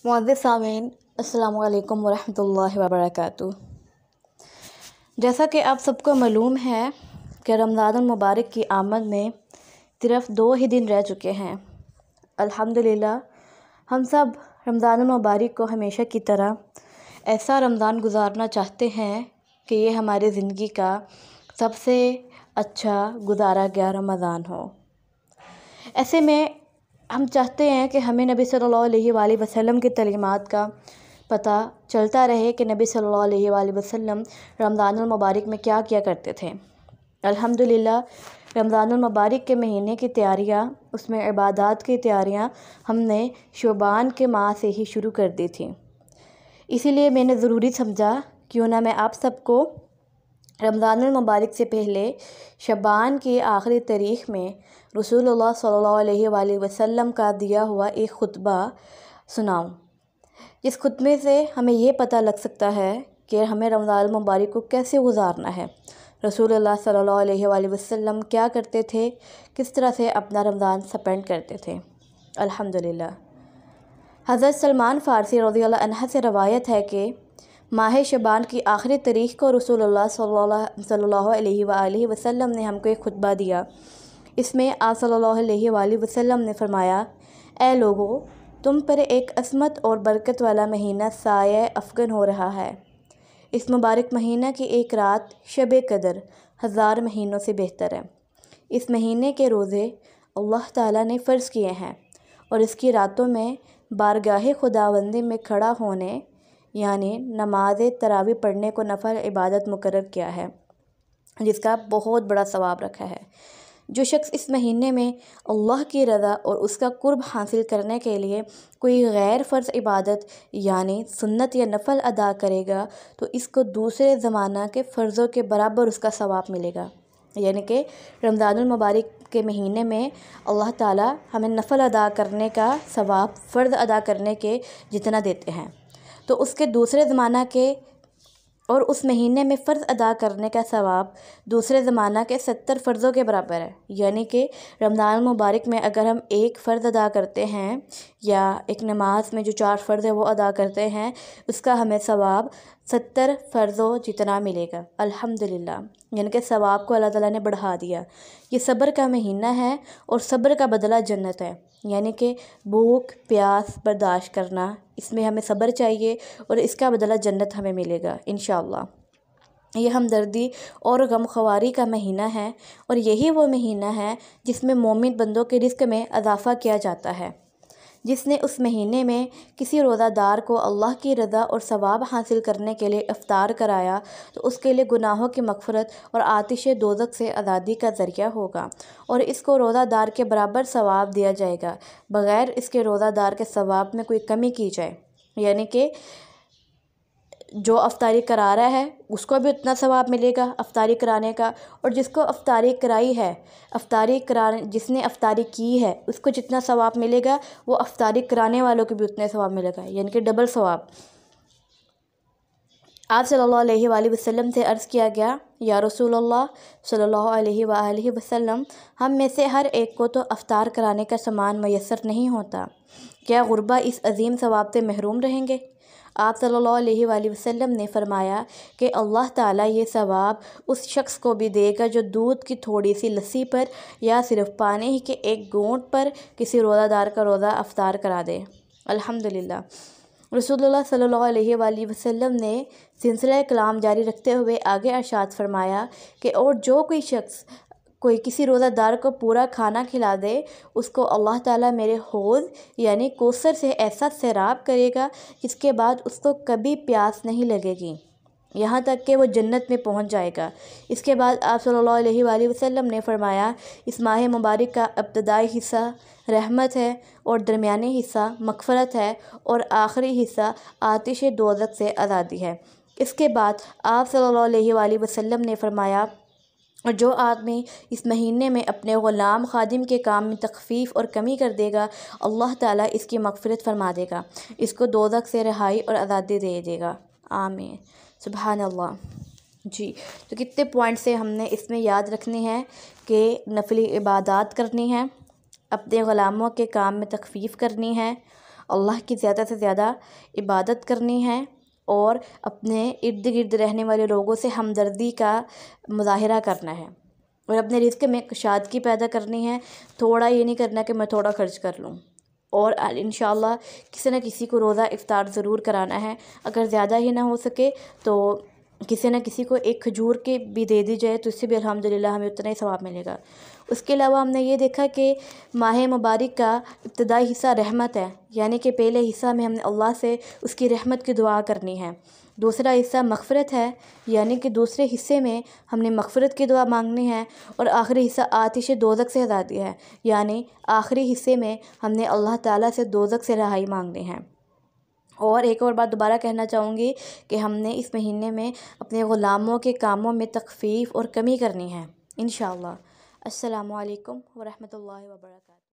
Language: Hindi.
मुअज़्ज़िज़ सामीन, अस्सलामु अलैकुम वरहमतुल्लाहि वबरकातुहू। जैसा कि आप सबको मालूम है कि रमज़ानुल मुबारक की आमद में सिर्फ़ 2 ही दिन रह चुके हैं। अल्हम्दुलिल्लाह हम सब रमज़ानुल मुबारक को हमेशा की तरह ऐसा रमज़ान गुज़ारना चाहते हैं कि ये हमारी ज़िंदगी का सबसे अच्छा गुज़ारा गया रमज़ान हो। ऐसे में हम चाहते हैं कि हमें नबी सल्लल्लाहु अलैहि वसल्लम की तलीमात का पता चलता रहे कि नबी सल्लल्लाहु अलैहि वसल्लम रमज़ानुल मुबारक में क्या किया करते थे। अल्हम्दुलिल्लाह रमज़ानुल मुबारक के महीने की तैयारियां, उसमें इबादत की तैयारियां हमने शअबान के माह से ही शुरू कर दी थी। इसीलिए मैंने ज़रूरी समझा क्यों ना मैं आप सबको रमज़ानुल मुबारक से पहले शअबान की आखिरी तारीख़ में रसूलुल्लाह सल्लल्लाहु अलैहि वसल्लम का दिया हुआ एक ख़ुतबा सुनाऊं। जिस खुतबे से हमें ये पता लग सकता है कि हमें रमज़ानुल मुबारक को कैसे गुज़ारना है। रसूलुल्लाह सल्लल्लाहु अलैहि वसल्लम क्या करते थे, किस तरह से अपना रमज़ान स्पेंड करते थे। अल्हम्दुलिल्लाह हज़रत सलमान फ़ारसी रज़ियल्लाहु अन्हु से रवायत है कि माह शअबान की आखिरी तारीख़ को रसूलुल्लाह सल्लल्लाहु अलैहि वसल्लम ने हमको एक ख़ुतबा दिया। इसमें आप सल्लल्लाहु अलैहि वसल्लम ने फ़रमाया, ए लोगों, तुम पर एक असमत और बरकत वाला महीना साये अफ़गन हो रहा है। इस मुबारक महीना की एक रात शब कदर 1000 महीनों से बेहतर है। इस महीने के रोज़े अल्लाह ताला ने फ़र्ज़ किए हैं और इसकी रातों में बारगाह खुदावंदी में खड़ा होने यानी नमाज तरावी पढ़ने को नफ़ल इबादत मुकर्रर किया है, जिसका बहुत बड़ा सवाब रखा है। जो शख्स इस महीने में अल्लाह की रज़ा और उसका कुर्ब हासिल करने के लिए कोई गैर फ़र्ज़ इबादत यानी सुन्नत या नफ़ल अदा करेगा तो इसको दूसरे ज़माना के फ़र्ज़ों के बराबर उसका सवाब मिलेगा। यानी कि रमज़ानुल मुबारक के महीने में अल्लाह ताला हमें नफ़ल अदा करने का सवाब फ़र्ज़ अदा करने के जितना देते हैं, तो उसके दूसरे ज़माना के और उस महीने में फ़र्ज़ अदा करने का सवाब दूसरे ज़माना के 70 फ़र्ज़ों के बराबर है। यानी कि रमज़ान मुबारक में अगर हम एक फ़र्ज़ अदा करते हैं या एक नमाज में जो 4 फ़र्ज़ है वो अदा करते हैं, उसका हमें सवाब 70 फ़र्ज़ों जितना मिलेगा। अल्हम्दुलिल्लाह यानी कि सवाब को अल्लाह ताला ने बढ़ा दिया। ये सब्र का महीना है और सब्र का बदला जन्नत है। यानी कि भूख प्यास बर्दाश्त करना, इसमें हमें सब्र चाहिए और इसका बदला जन्नत हमें मिलेगा इंशाअल्लाह। ये हमदर्दी और गमख्वारी का महीना है और यही वो महीना है जिसमें मोमिन बंदों के रिज़्क़ में इजाफ़ा किया जाता है। जिसने उस महीने में किसी रोज़ादार को अल्लाह की रज़ा और सवाब हासिल करने के लिए इफ़्तार कराया तो उसके लिए गुनाहों की मग़फ़िरत और आतिश दोज़ख से आज़ादी का ज़रिया होगा और इसको रोज़ादार के बराबर सवाब दिया जाएगा, बग़ैर इसके रोज़ादार के सवाब में कोई कमी की जाए। यानी कि जो अफ़्तारी करा रहा है उसको भी उतना सवाब मिलेगा अफ़्तारी कराने का, और जिसको अफ़्तारी कराई है जिसने अफ़्तारी की है उसको जितना सवाब मिलेगा वो अफ़्तारी कराने वालों को भी उतने सवाब मिलेगा, यानी कि डबल सवाब। आप सल्लल्लाहु अलैहि वसल्लम से अर्ज़ किया गया, या रसूलुल्लाह सल्लल्लाहु अलैहि वसल्लम, हम में से हर एक को तो अफ़्तार कराने का सामान मैसर नहीं होता, क्या गुरबा इस अज़ीम सवाब से महरूम रहेंगे? आप सल्लल्लाहु अलैहि वसल्लम ने फ़रमाया कि अल्लाह ताला ये सवाब उस शख्स को भी देगा जो दूध की थोड़ी सी लस्सी पर या सिर्फ़ पानी ही के एक घूंट पर किसी रोज़ादार का रोज़ा अफ़्तार करा दे। अल्हम्दुलिल्लाह रसूलुल्लाह सल्लल्लाहु अलैहि वसल्लम ने सिलसिला कलाम जारी रखते हुए आगे इरशाद फ़रमाया कि और जो कोई शख्स किसी रोज़ादार को पूरा खाना खिला दे उसको अल्लाह ताला मेरे हौज़ यानी कौसर से ऐसा सैराब करेगा जिसके बाद उसको कभी प्यास नहीं लगेगी, यहाँ तक कि वो जन्नत में पहुँच जाएगा। इसके बाद आप सल्लल्लाहु अलैहि वसल्लम ने फ़रमाया, इस माह मुबारक का इब्तिदाई हिस्सा रहमत है और दरमियानी हिस्सा मग़फ़िरत है और आखिरी हिस्सा आतिश दोज़ख से आज़ादी है। इसके बाद आप सल्लल्लाहु अलैहि वसल्लम ने फ़रमाया, और जो आदमी इस महीने में अपने ग़ुलाम खादिम के काम में तख़फ़ीफ़ और कमी कर देगा, अल्लाह ताला इसकी मग़फ़िरत फ़रमा देगा, इसको दोज़ख से रिहाई और आज़ादी दे देगा। आमीन सुभान अल्लाह। जी, तो कितने पॉइंट से हमने इसमें याद रखने हैं कि नफली इबादत करनी है, अपने ग़ुलामों के काम में तख़फ़ीफ़ करनी है अल्लाह की ज़्यादा से ज़्यादा इबादत करनी है और अपने इर्द गिर्द रहने वाले लोगों से हमदर्दी का मुज़ाहिरा करना है और अपने रिज़्क़ में कुशादगी पैदा करनी है। थोड़ा ये नहीं करना कि मैं थोड़ा खर्च कर लूँ। और इंशाअल्लाह किसी न किसी को रोज़ा इफ़्तार ज़रूर कराना है। अगर ज़्यादा ही ना हो सके तो किसी न किसी को एक खजूर के भी दे दी जाए तो इससे भी अल्हम्दुलिल्लाह हमें उतना ही सवाब मिलेगा। उसके अलावा हमने ये देखा कि माह मुबारक का इब्तदाई हिस्सा रहमत है, यानी कि पहले हिस्सा में हमने अल्लाह से उसकी रहमत की दुआ करनी है। दूसरा हिस्सा मग़फ़िरत है, यानी कि दूसरे हिस्से में हमने मग़फ़िरत की दुआ मांगनी है। और आखिरी हिस्सा आतिश दोज़ख से आज़ादी है, यानी आखिरी हिस्से में हमने अल्लाह ताला से दोज़ख से रहाई मांगनी है। और एक और बात दोबारा कहना चाहूँगी कि हमने इस महीने में अपने ग़ुलामों के कामों में तख़फ़ीफ़ और कमी करनी है इंशाअल्लाह। अस्सलामु अलैकुम व रहमतुल्लाहि व बरकातहू।